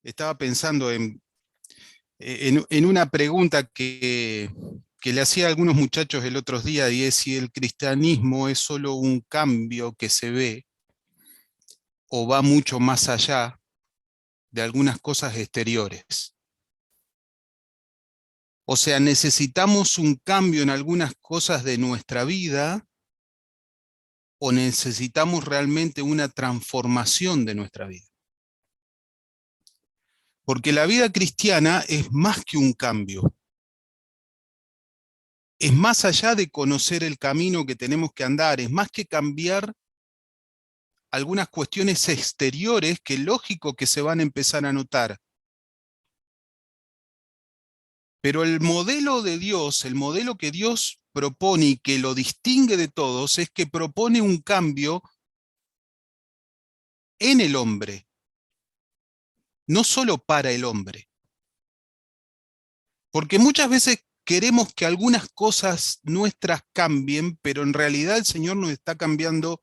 estaba pensando en una pregunta que le hacía a algunos muchachos el otro día, y es si el cristianismo es solo un cambio que se ve o va mucho más allá de algunas cosas exteriores. O sea, necesitamos un cambio en algunas cosas de nuestra vida o necesitamos realmente una transformación de nuestra vida. Porque la vida cristiana es más que un cambio. Es más allá de conocer el camino que tenemos que andar, es más que cambiar algunas cuestiones exteriores que lógico que se van a empezar a notar. Pero el modelo de Dios, el modelo que Dios propone y que lo distingue de todos, es que propone un cambio en el hombre, no solo para el hombre. Porque muchas veces queremos que algunas cosas nuestras cambien, pero en realidad el Señor nos está cambiando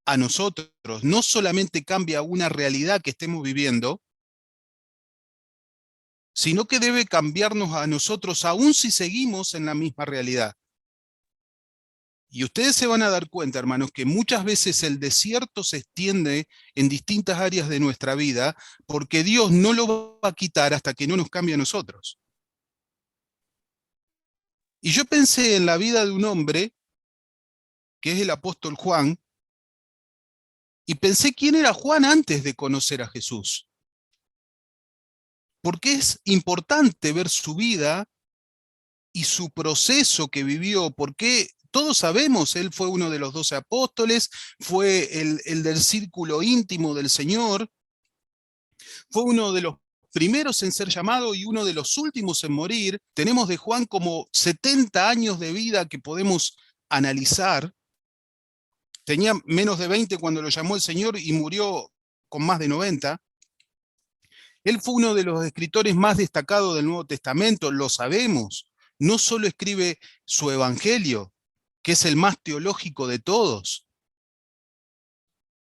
a nosotros. No solamente cambia una realidad que estemos viviendo, sino que debe cambiarnos a nosotros, aun si seguimos en la misma realidad. Y ustedes se van a dar cuenta, hermanos, que muchas veces el desierto se extiende en distintas áreas de nuestra vida, porque Dios no lo va a quitar hasta que no nos cambie a nosotros. Y yo pensé en la vida de un hombre, que es el apóstol Juan, y pensé quién era Juan antes de conocer a Jesús. Porque es importante ver su vida y su proceso que vivió, porque todos sabemos, él fue uno de los 12 apóstoles, fue el del círculo íntimo del Señor, fue uno de los primeros en ser llamado y uno de los últimos en morir. Tenemos de Juan como 70 años de vida que podemos analizar. Tenía menos de 20 cuando lo llamó el Señor y murió con más de 90. Él fue uno de los escritores más destacados del Nuevo Testamento, lo sabemos. No solo escribe su evangelio, que es el más teológico de todos,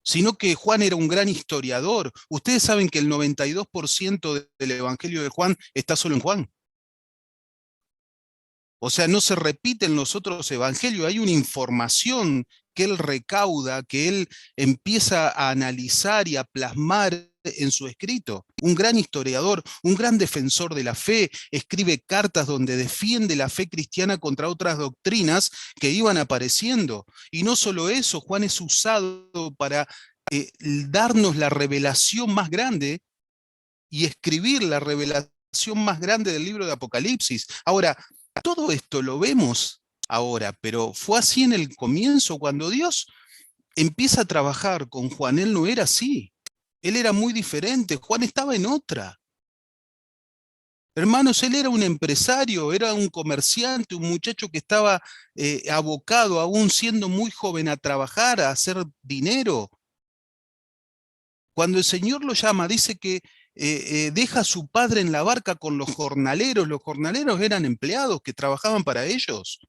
sino que Juan era un gran historiador. Ustedes saben que el 92% del evangelio de Juan está solo en Juan. O sea, no se repiten los otros evangelios, hay una información que él recauda, que él empieza a analizar y a plasmar en su escrito. Un gran historiador, un gran defensor de la fe, escribe cartas donde defiende la fe cristiana contra otras doctrinas que iban apareciendo. Y no solo eso, Juan es usado para darnos la revelación más grande y escribir la revelación más grande del libro de Apocalipsis. Ahora, todo esto lo vemos ahora, pero fue así en el comienzo, cuando Dios empieza a trabajar con Juan, él no era así, él era muy diferente, Juan estaba en otra. Hermanos, él era un empresario, era un comerciante, un muchacho que estaba abocado, aún siendo muy joven, a trabajar, a hacer dinero. Cuando el Señor lo llama, dice que deja a su padre en la barca con los jornaleros eran empleados que trabajaban para ellos.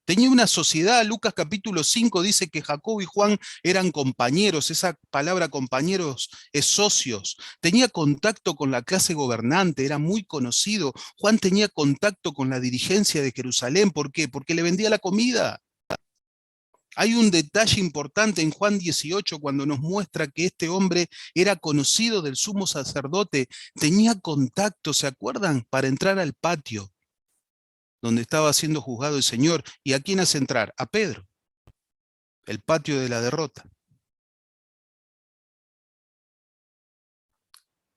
Tenía una sociedad, Lucas capítulo 5 dice que Jacobo y Juan eran compañeros, esa palabra compañeros es socios. Tenía contacto con la clase gobernante, era muy conocido. Juan tenía contacto con la dirigencia de Jerusalén, ¿por qué? Porque le vendía la comida. Hay un detalle importante en Juan 18 cuando nos muestra que este hombre era conocido del sumo sacerdote, tenía contacto, ¿se acuerdan? Para entrar al patio donde estaba siendo juzgado el Señor. ¿Y a quién hace entrar? A Pedro, el patio de la derrota.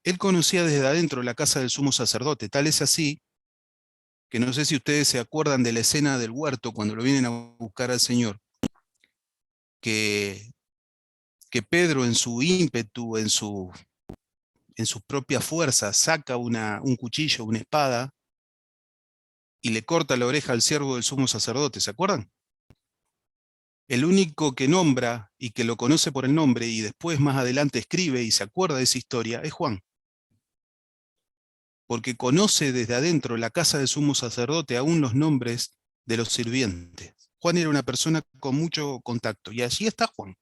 Él conocía desde adentro la casa del sumo sacerdote, tal es así que no sé si ustedes se acuerdan de la escena del huerto cuando lo vienen a buscar al Señor, que, que Pedro en su ímpetu, en su propia fuerza, saca un cuchillo, una espada, y le corta la oreja al siervo del sumo sacerdote, ¿se acuerdan? El único que nombra y que lo conoce por el nombre y después más adelante escribe y se acuerda de esa historia es Juan, porque conoce desde adentro la casa del sumo sacerdote aún los nombres de los sirvientes. Juan era una persona con mucho contacto y allí está Juan.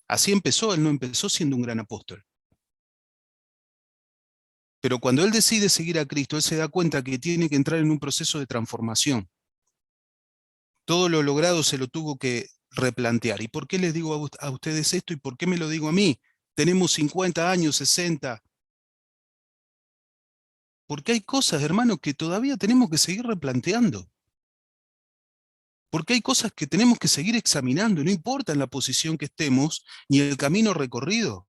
Así empezó, él no empezó siendo un gran apóstol. Pero cuando él decide seguir a Cristo, él se da cuenta que tiene que entrar en un proceso de transformación. Todo lo logrado se lo tuvo que replantear. ¿Y por qué les digo a ustedes esto y por qué me lo digo a mí? Tenemos 50 años, 60. Porque hay cosas, hermano, que todavía tenemos que seguir replanteando. Porque hay cosas que tenemos que seguir examinando, no importa en la posición que estemos ni el camino recorrido.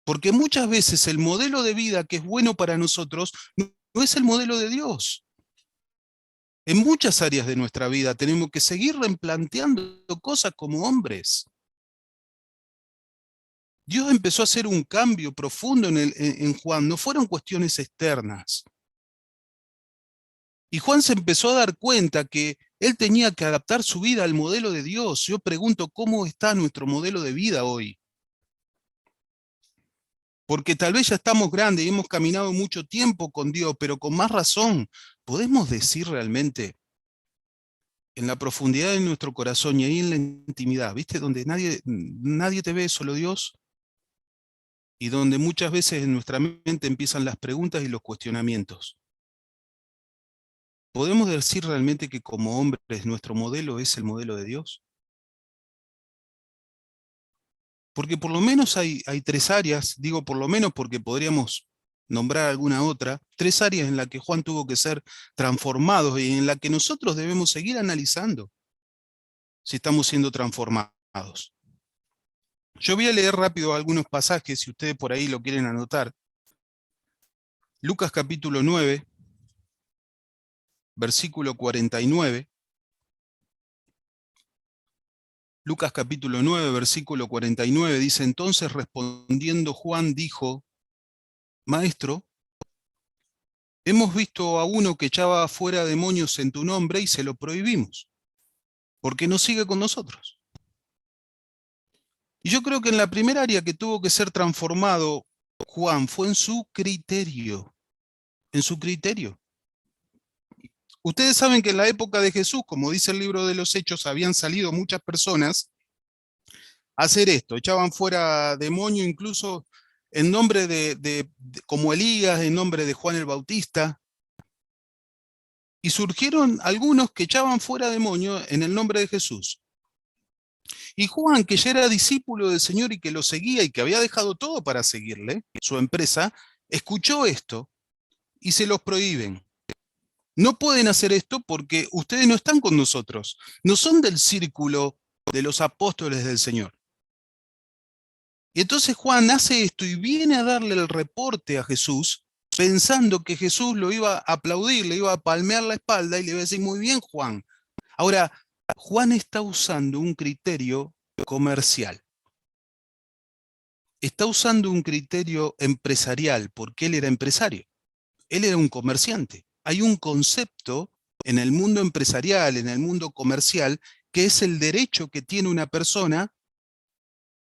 Porque muchas veces el modelo de vida que es bueno para nosotros no es el modelo de Dios. En muchas áreas de nuestra vida tenemos que seguir replanteando cosas como hombres. Dios empezó a hacer un cambio profundo en Juan, no fueron cuestiones externas. Y Juan se empezó a dar cuenta que él tenía que adaptar su vida al modelo de Dios. Yo pregunto, ¿cómo está nuestro modelo de vida hoy? Porque tal vez ya estamos grandes y hemos caminado mucho tiempo con Dios, pero con más razón, podemos decir realmente en la profundidad de nuestro corazón y ahí en la intimidad, ¿viste? Donde nadie te ve, solo Dios, y donde muchas veces en nuestra mente empiezan las preguntas y los cuestionamientos. ¿Podemos decir realmente que como hombres nuestro modelo es el modelo de Dios? Porque por lo menos hay tres áreas, digo por lo menos porque podríamos nombrar alguna otra, tres áreas en las que Juan tuvo que ser transformado y en las que nosotros debemos seguir analizando si estamos siendo transformados. Yo voy a leer rápido algunos pasajes, si ustedes por ahí lo quieren anotar. Lucas capítulo 9, versículo 49. Lucas capítulo 9, versículo 49 dice, entonces respondiendo Juan dijo, Maestro, hemos visto a uno que echaba fuera demonios en tu nombre y se lo prohibimos, porque no sigue con nosotros. Y yo creo que en la primera área que tuvo que ser transformado Juan fue en su criterio, en su criterio. Ustedes saben que en la época de Jesús, como dice el libro de los Hechos, habían salido muchas personas a hacer esto, echaban fuera demonios incluso en nombre como Elías, en nombre de Juan el Bautista, y surgieron algunos que echaban fuera demonios en el nombre de Jesús. Y Juan, que ya era discípulo del Señor y que lo seguía y que había dejado todo para seguirle, su empresa, escuchó esto y se los prohíben. No pueden hacer esto porque ustedes no están con nosotros, no son del círculo de los apóstoles del Señor. Y entonces Juan hace esto y viene a darle el reporte a Jesús, pensando que Jesús lo iba a aplaudir, le iba a palmear la espalda y le iba a decir, muy bien, Juan. Ahora, Juan está usando un criterio comercial. Está usando un criterio empresarial, porque él era empresario. Él era un comerciante. Hay un concepto en el mundo empresarial, en el mundo comercial, que es el derecho que tiene una persona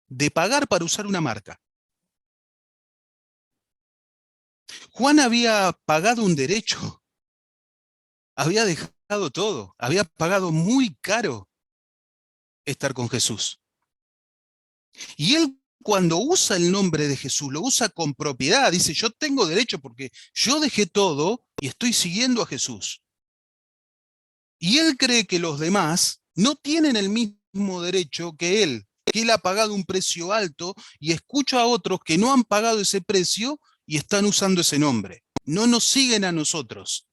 de pagar para usar una marca. Juan había pagado un derecho, había dejado todo, había pagado muy caro estar con Jesús. Y él cuando usa el nombre de Jesús, lo usa con propiedad, dice, yo tengo derecho porque yo dejé todo y estoy siguiendo a Jesús. Y él cree que los demás no tienen el mismo derecho que él ha pagado un precio alto y escucho a otros que no han pagado ese precio y están usando ese nombre. No nos siguen a nosotros,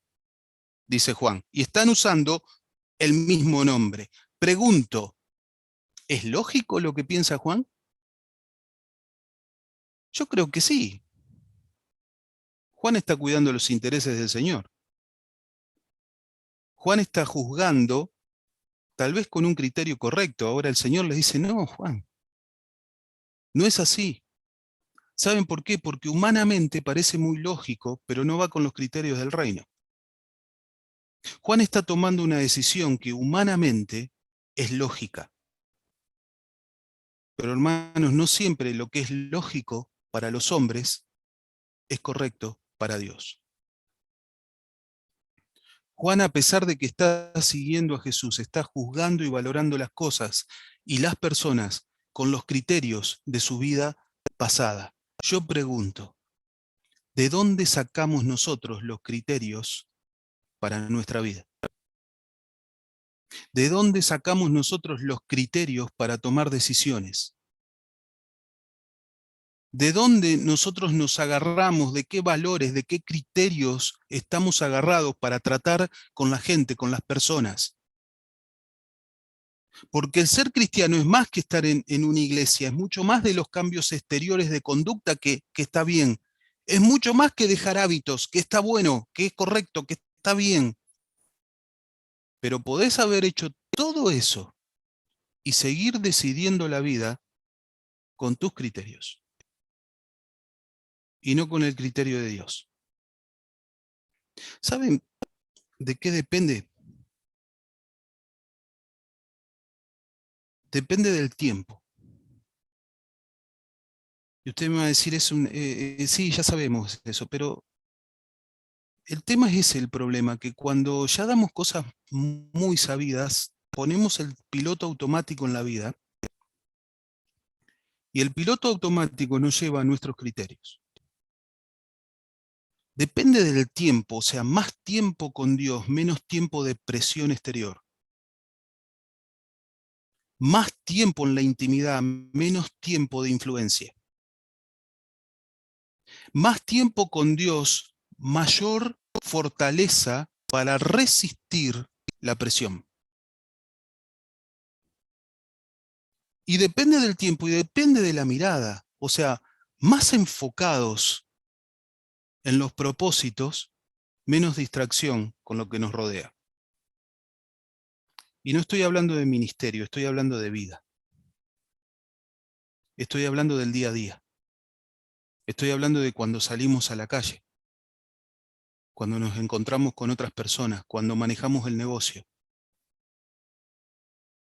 dice Juan, y están usando el mismo nombre. Pregunto, ¿es lógico lo que piensa Juan? Yo creo que sí. Juan está cuidando los intereses del Señor. Juan está juzgando, tal vez con un criterio correcto. Ahora el Señor le dice, no, Juan, no es así. ¿Saben por qué? Porque humanamente parece muy lógico, pero no va con los criterios del reino. Juan está tomando una decisión que humanamente es lógica. Pero hermanos, no siempre lo que es lógico para los hombres es correcto para Dios. Juan, a pesar de que está siguiendo a Jesús, está juzgando y valorando las cosas y las personas con los criterios de su vida pasada. Yo pregunto, ¿De dónde sacamos nosotros los criterios para nuestra vida? ¿De dónde sacamos nosotros los criterios para tomar decisiones? ¿De dónde nosotros nos agarramos? ¿De qué valores, de qué criterios estamos agarrados para tratar con la gente, con las personas? Porque el ser cristiano es más que estar en una iglesia, es mucho más de los cambios exteriores de conducta que está bien. Es mucho más que dejar hábitos, que está bueno, que es correcto, que está bien. Pero podés haber hecho todo eso y seguir decidiendo la vida con tus criterios y no con el criterio de Dios. ¿Saben de qué depende? Depende del tiempo. Y usted me va a decir, sí, ya sabemos eso, pero el tema es ese el problema, que cuando ya damos cosas muy sabidas, ponemos el piloto automático en la vida y el piloto automático nos lleva a nuestros criterios. Depende del tiempo, o sea, más tiempo con Dios, menos tiempo de presión exterior. Más tiempo en la intimidad, menos tiempo de influencia. Más tiempo con Dios, mayor fortaleza para resistir la presión. Y depende del tiempo y depende de la mirada. O sea, más enfocados en los propósitos, menos distracción con lo que nos rodea. Y no estoy hablando de ministerio, estoy hablando de vida. Estoy hablando del día a día. Estoy hablando de cuando salimos a la calle, cuando nos encontramos con otras personas, cuando manejamos el negocio,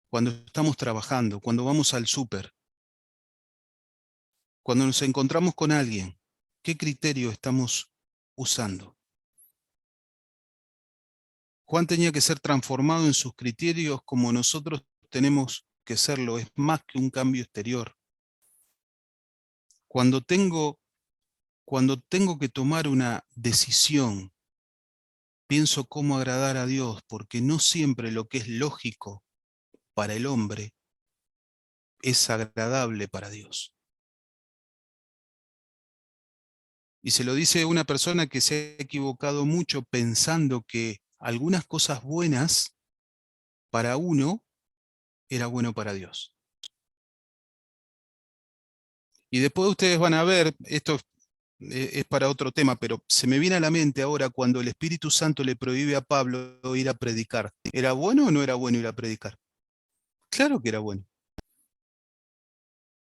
cuando estamos trabajando, cuando vamos al súper, cuando nos encontramos con alguien. ¿Qué criterio estamos usando? Juan tenía que ser transformado en sus criterios como nosotros tenemos que serlo. Es más que un cambio exterior. Cuando tengo que tomar una decisión, pienso cómo agradar a Dios, porque no siempre lo que es lógico para el hombre es agradable para Dios. Y se lo dice una persona que se ha equivocado mucho pensando que algunas cosas buenas para uno era bueno para Dios. Y después ustedes van a ver, esto es para otro tema, pero se me viene a la mente ahora cuando el Espíritu Santo le prohíbe a Pablo ir a predicar. ¿Era bueno o no era bueno ir a predicar? Claro que era bueno.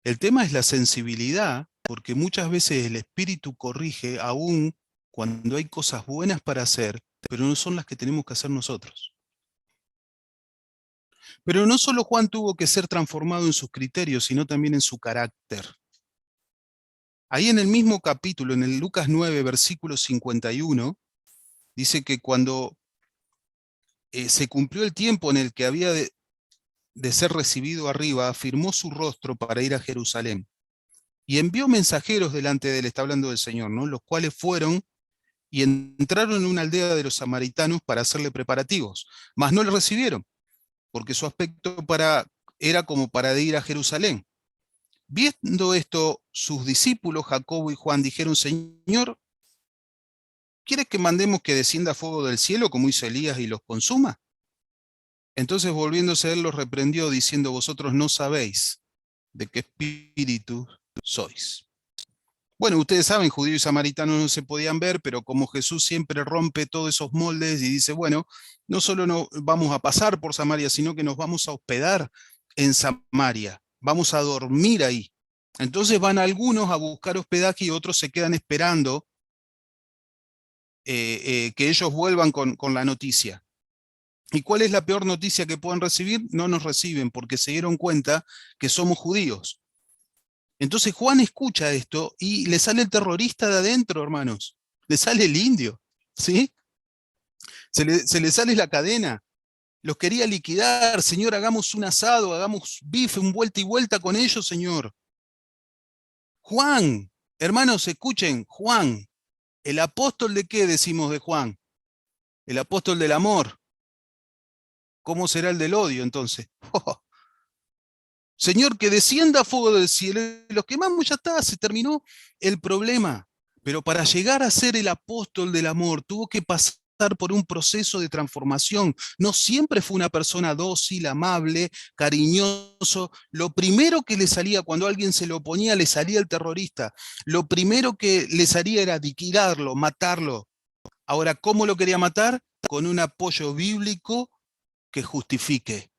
El tema es la sensibilidad, porque muchas veces el Espíritu corrige aún cuando hay cosas buenas para hacer, pero no son las que tenemos que hacer nosotros. Pero no solo Juan tuvo que ser transformado en sus criterios, sino también en su carácter. Ahí en el mismo capítulo, en el Lucas 9, versículo 51, dice que cuando se cumplió el tiempo en el que había de ser recibido arriba, afirmó su rostro para ir a Jerusalén. Y envió mensajeros delante de él, está hablando del Señor, ¿no? Los cuales fueron y entraron en una aldea de los samaritanos para hacerle preparativos, mas no le recibieron, porque su aspecto era como para de ir a Jerusalén. Viendo esto, sus discípulos, Jacobo y Juan, dijeron: Señor, ¿quieres que mandemos que descienda fuego del cielo como hizo Elías y los consuma? Entonces volviéndose a él los reprendió diciendo: vosotros no sabéis de qué espíritu sois. Bueno, ustedes saben, judíos y samaritanos no se podían ver, pero como Jesús siempre rompe todos esos moldes y dice, bueno, no solo no vamos a pasar por Samaria, sino que nos vamos a hospedar en Samaria, vamos a dormir ahí. Entonces van algunos a buscar hospedaje y otros se quedan esperando que ellos vuelvan con la noticia. ¿Y cuál es la peor noticia que pueden recibir? No nos reciben porque se dieron cuenta que somos judíos. Entonces Juan escucha esto y le sale el terrorista de adentro, hermanos. Le sale el indio, ¿sí? Se le sale la cadena. Los quería liquidar. Señor, hagamos un asado, hagamos bife, un vuelta y vuelta con ellos, Señor. Juan, hermanos, escuchen, Juan. ¿El apóstol de qué decimos de Juan? El apóstol del amor. ¿Cómo será el del odio entonces? Señor, que descienda fuego del cielo. Los quemamos, ya está, se terminó el problema. Pero para llegar a ser el apóstol del amor, tuvo que pasar por un proceso de transformación. No siempre fue una persona dócil, amable, cariñoso. Lo primero que le salía cuando alguien se le oponía, le salía el terrorista. Lo primero que le salía era aniquilarlo, matarlo. Ahora, ¿cómo lo quería matar? Con un apoyo bíblico que justifique.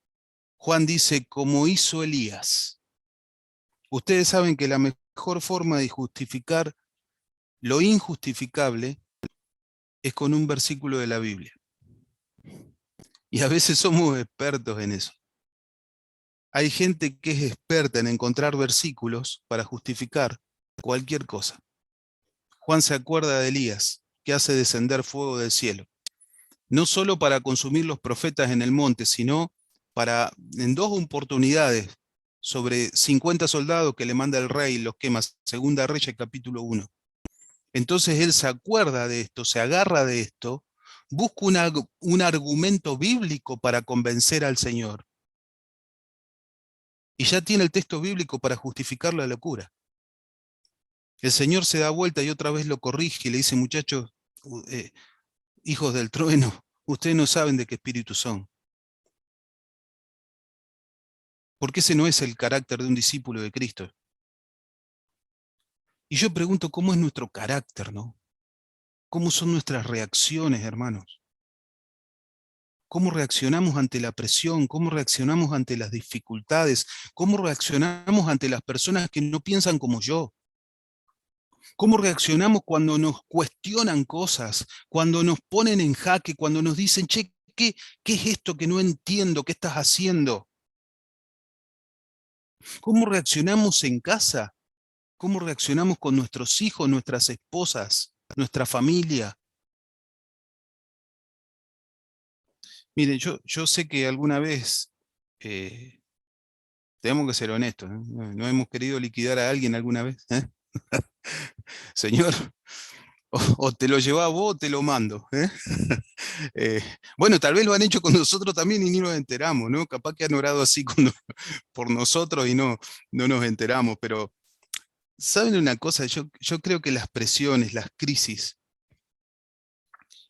Juan dice, como hizo Elías. Ustedes saben que la mejor forma de justificar lo injustificable es con un versículo de la Biblia. Y a veces somos expertos en eso. Hay gente que es experta en encontrar versículos para justificar cualquier cosa. Juan se acuerda de Elías, que hace descender fuego del cielo. No solo para consumir los profetas en el monte, sino para, en 2 oportunidades, sobre 50 soldados que le manda el rey, los quema, Segunda Reyes capítulo 1. Entonces él se acuerda de esto, se agarra de esto, busca un argumento bíblico para convencer al Señor. Y ya tiene el texto bíblico para justificar la locura. El Señor se da vuelta y otra vez lo corrige y le dice, muchachos, hijos del trueno, ustedes no saben de qué espíritu son. Porque ese no es el carácter de un discípulo de Cristo. Y yo pregunto, ¿cómo es nuestro carácter, no? ¿Cómo son nuestras reacciones, hermanos? ¿Cómo reaccionamos ante la presión? ¿Cómo reaccionamos ante las dificultades? ¿Cómo reaccionamos ante las personas que no piensan como yo? ¿Cómo reaccionamos cuando nos cuestionan cosas, cuando nos ponen en jaque, cuando nos dicen, che, ¿qué es esto que no entiendo? ¿Qué estás haciendo? ¿Cómo reaccionamos en casa? ¿Cómo reaccionamos con nuestros hijos, nuestras esposas, nuestra familia? Miren, yo sé que alguna vez, eh, tenemos que ser honestos, ¿no hemos querido liquidar a alguien alguna vez? Señor, o te lo llevaba vos o te lo mando. Eh, bueno, tal vez lo han hecho con nosotros también y ni nos enteramos, ¿no? Capaz que han orado así por nosotros y no nos enteramos, pero ¿saben una cosa? Yo creo que las presiones, las crisis,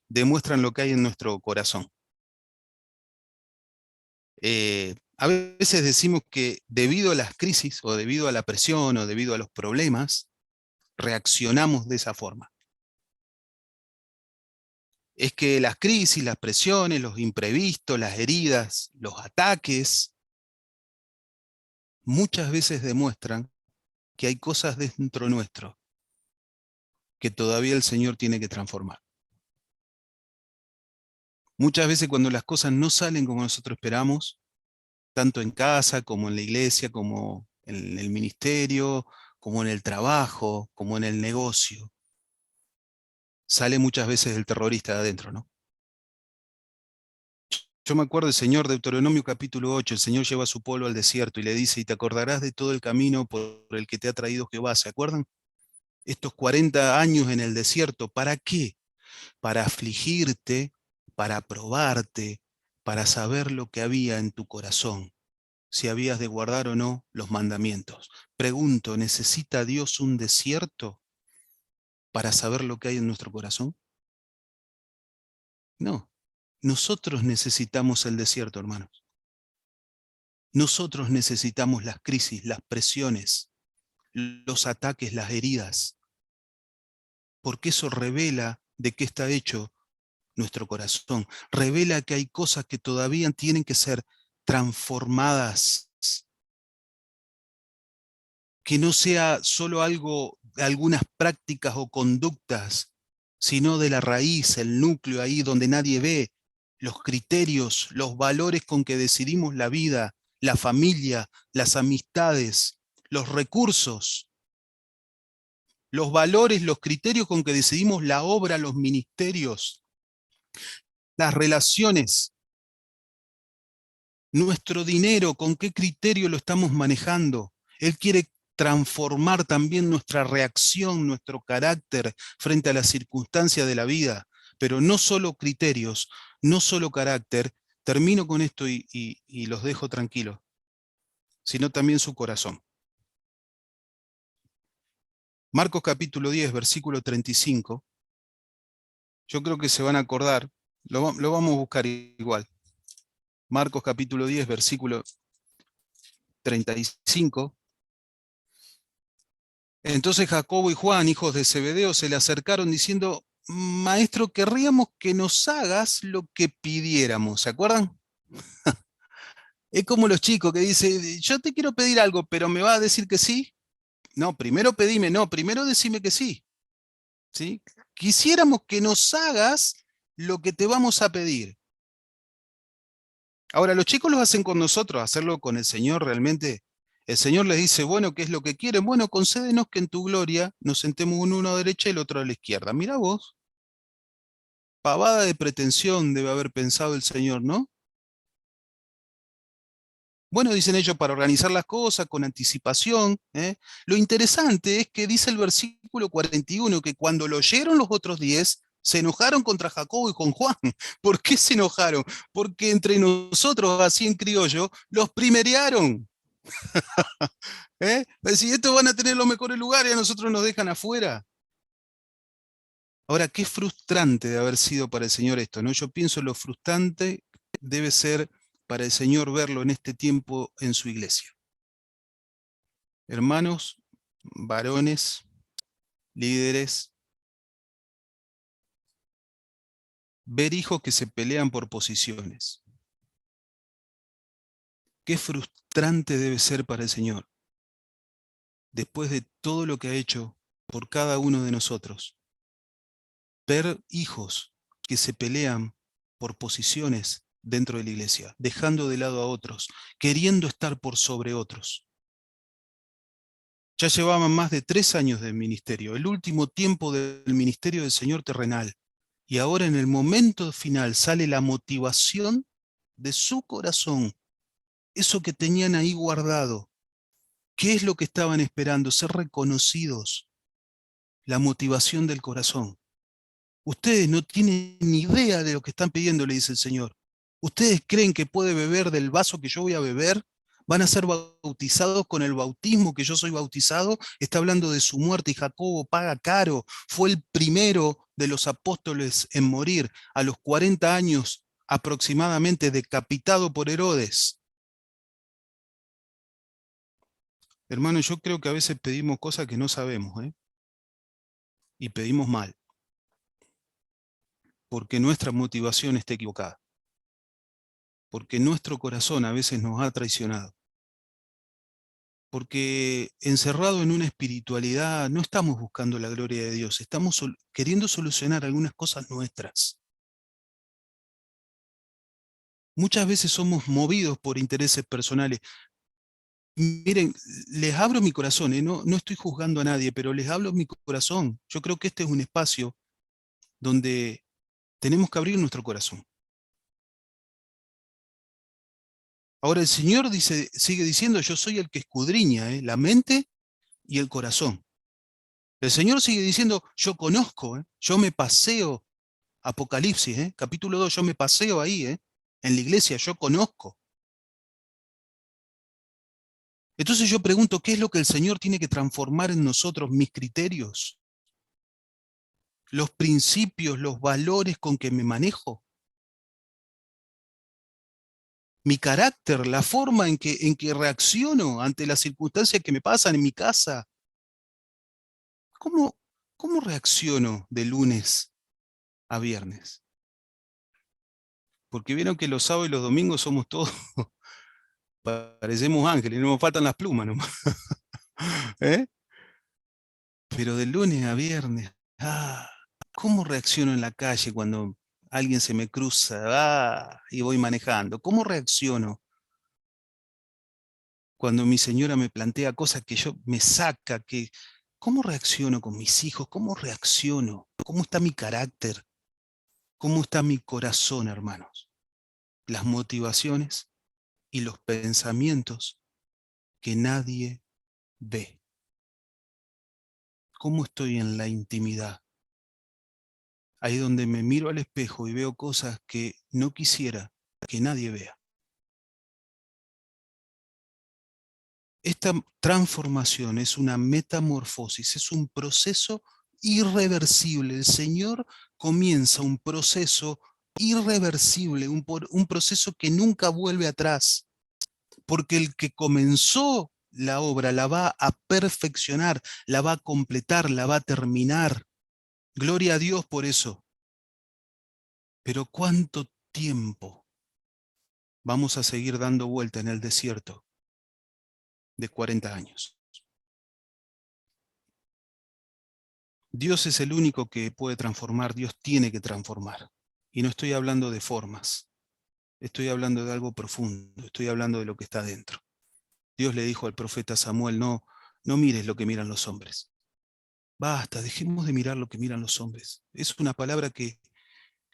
demuestran lo que hay en nuestro corazón. A veces decimos que debido a las crisis o debido a la presión o debido a los problemas, reaccionamos de esa forma. Es que las crisis, las presiones, los imprevistos, las heridas, los ataques, muchas veces demuestran que hay cosas dentro nuestro que todavía el Señor tiene que transformar. Muchas veces cuando las cosas no salen como nosotros esperamos, tanto en casa como en la iglesia, como en el ministerio, como en el trabajo, como en el negocio, sale muchas veces el terrorista de adentro, ¿no? Yo me acuerdo del Señor, Deuteronomio capítulo 8, el Señor lleva a su pueblo al desierto y le dice, y te acordarás de todo el camino por el que te ha traído Jehová, ¿se acuerdan? Estos 40 años en el desierto, ¿para qué? Para afligirte, para probarte, para saber lo que había en tu corazón, si habías de guardar o no los mandamientos. Pregunto, ¿necesita Dios un desierto para saber lo que hay en nuestro corazón? No, nosotros necesitamos el desierto, hermanos. Nosotros necesitamos las crisis, las presiones, los ataques, las heridas, porque eso revela de qué está hecho nuestro corazón, revela que hay cosas que todavía tienen que ser transformadas, que no sea solo algo, algunas prácticas o conductas, sino de la raíz, el núcleo ahí donde nadie ve, los criterios, los valores con que decidimos la vida, la familia, las amistades, los recursos, los valores, los criterios con que decidimos la obra, los ministerios, las relaciones, nuestro dinero, con qué criterio lo estamos manejando. Él quiere transformar también nuestra reacción, nuestro carácter frente a las circunstancias de la vida, pero no solo criterios, no solo carácter. Termino con esto y los dejo tranquilos, sino también su corazón. Marcos capítulo 10, versículo 35. Yo creo que se van a acordar, lo vamos a buscar igual. Marcos capítulo 10, versículo 35. Entonces Jacobo y Juan, hijos de Zebedeo, se le acercaron diciendo: Maestro, querríamos que nos hagas lo que pidiéramos. ¿Se acuerdan? Es como los chicos que dicen: yo te quiero pedir algo, pero ¿me vas a decir que sí? No, primero pedime, no, primero decime que sí. ¿Sí? Quisiéramos que nos hagas lo que te vamos a pedir. Ahora, los chicos lo hacen con nosotros, hacerlo con el Señor realmente. El Señor les dice: bueno, ¿qué es lo que quieren? Bueno, concédenos que en tu gloria nos sentemos uno a la derecha y el otro a la izquierda. Mira vos, pavada de pretensión debe haber pensado el Señor, ¿no? Bueno, dicen ellos, para organizar las cosas con anticipación, ¿eh? Lo interesante es que dice el versículo 41 que cuando lo oyeron los otros 10, se enojaron contra Jacobo y con Juan. ¿Por qué se enojaron? Porque entre nosotros, así en criollo, los primerearon. ¿Eh? Es decir, estos van a tener los mejores lugares y a nosotros nos dejan afuera. Ahora, qué frustrante de haber sido para el Señor esto, ¿no? Yo pienso lo frustrante debe ser para el Señor verlo en este tiempo en su iglesia. Hermanos, varones, líderes, ver hijos que se pelean por posiciones. Qué frustrante debe ser para el Señor, después de todo lo que ha hecho por cada uno de nosotros, ver hijos que se pelean por posiciones dentro de la iglesia, dejando de lado a otros, queriendo estar por sobre otros. Ya llevaban más de 3 años de ministerio, el último tiempo del ministerio del Señor terrenal, y ahora en el momento final sale la motivación de su corazón, eso que tenían ahí guardado. ¿Qué es lo que estaban esperando? Ser reconocidos, la motivación del corazón. Ustedes no tienen ni idea de lo que están pidiendo, le dice el Señor. ¿Ustedes creen que puede beber del vaso que yo voy a beber? ¿Van a ser bautizados con el bautismo que yo soy bautizado? Está hablando de su muerte y Jacobo paga caro. Fue el primero de los apóstoles en morir a los 40 años aproximadamente, decapitado por Herodes. Hermano, yo creo que a veces pedimos cosas que no sabemos, ¿eh? Y pedimos mal, porque nuestra motivación está equivocada, porque nuestro corazón a veces nos ha traicionado, porque encerrado en una espiritualidad no estamos buscando la gloria de Dios, estamos queriendo solucionar algunas cosas nuestras. Muchas veces somos movidos por intereses personales. Miren, les abro mi corazón, ¿eh? No estoy juzgando a nadie, pero les hablo mi corazón. Yo creo que este es un espacio donde tenemos que abrir nuestro corazón. Ahora el Señor dice, sigue diciendo: yo soy el que escudriña, la mente y el corazón. El Señor sigue diciendo: yo conozco, yo me paseo, Apocalipsis, capítulo 2, yo me paseo ahí, en la iglesia, yo conozco. Entonces yo pregunto, ¿qué es lo que el Señor tiene que transformar en nosotros? Mis criterios, los principios, los valores con que me manejo, mi carácter, la forma en que reacciono ante las circunstancias que me pasan en mi casa. ¿Cómo, cómo reacciono de lunes a viernes? Porque vieron que los sábados y los domingos somos todos, parecemos ángeles, no nos faltan las plumas nomás. ¿Eh? Pero de lunes a viernes, ¿cómo reacciono en la calle cuando alguien se me cruza, y voy manejando? ¿Cómo reacciono cuando mi señora me plantea cosas que yo me saca? ¿Cómo reacciono con mis hijos? ¿Cómo reacciono? ¿Cómo está mi carácter? ¿Cómo está mi corazón, hermanos? Las motivaciones y los pensamientos que nadie ve. ¿Cómo estoy en la intimidad? Ahí donde me miro al espejo y veo cosas que no quisiera que nadie vea. Esta transformación es una metamorfosis, es un proceso irreversible. El Señor comienza un proceso irreversible, un proceso que nunca vuelve atrás, porque el que comenzó la obra la va a perfeccionar, la va a completar, la va a terminar. Gloria a Dios por eso. Pero ¿cuánto tiempo vamos a seguir dando vuelta en el desierto de 40 años? Dios es el único que puede transformar, Dios tiene que transformar. Y no estoy hablando de formas, estoy hablando de algo profundo, estoy hablando de lo que está dentro. Dios le dijo al profeta Samuel, no mires lo que miran los hombres. Basta, dejemos de mirar lo que miran los hombres. Es una palabra que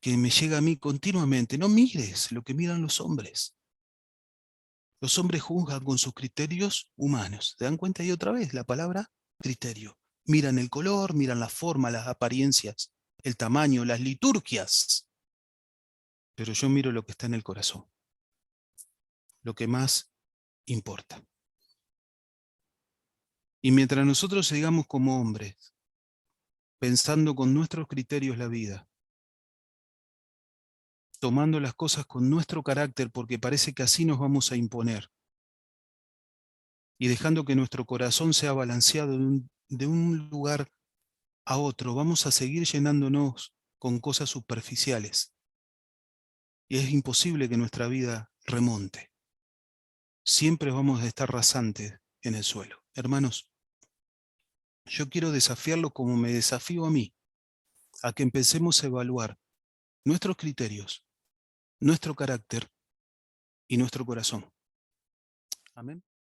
me llega a mí continuamente. No mires lo que miran los hombres. Los hombres juzgan con sus criterios humanos. ¿Se dan cuenta ahí otra vez la palabra criterio? Miran el color, miran la forma, las apariencias, el tamaño, las liturgias. Pero yo miro lo que está en el corazón, lo que más importa. Y mientras nosotros sigamos como hombres, pensando con nuestros criterios la vida, tomando las cosas con nuestro carácter porque parece que así nos vamos a imponer, y dejando que nuestro corazón sea balanceado de un lugar a otro, vamos a seguir llenándonos con cosas superficiales. Y es imposible que nuestra vida remonte. Siempre vamos a estar rasantes en el suelo. Hermanos, yo quiero desafiarlo como me desafío a mí, a que empecemos a evaluar nuestros criterios, nuestro carácter y nuestro corazón. Amén.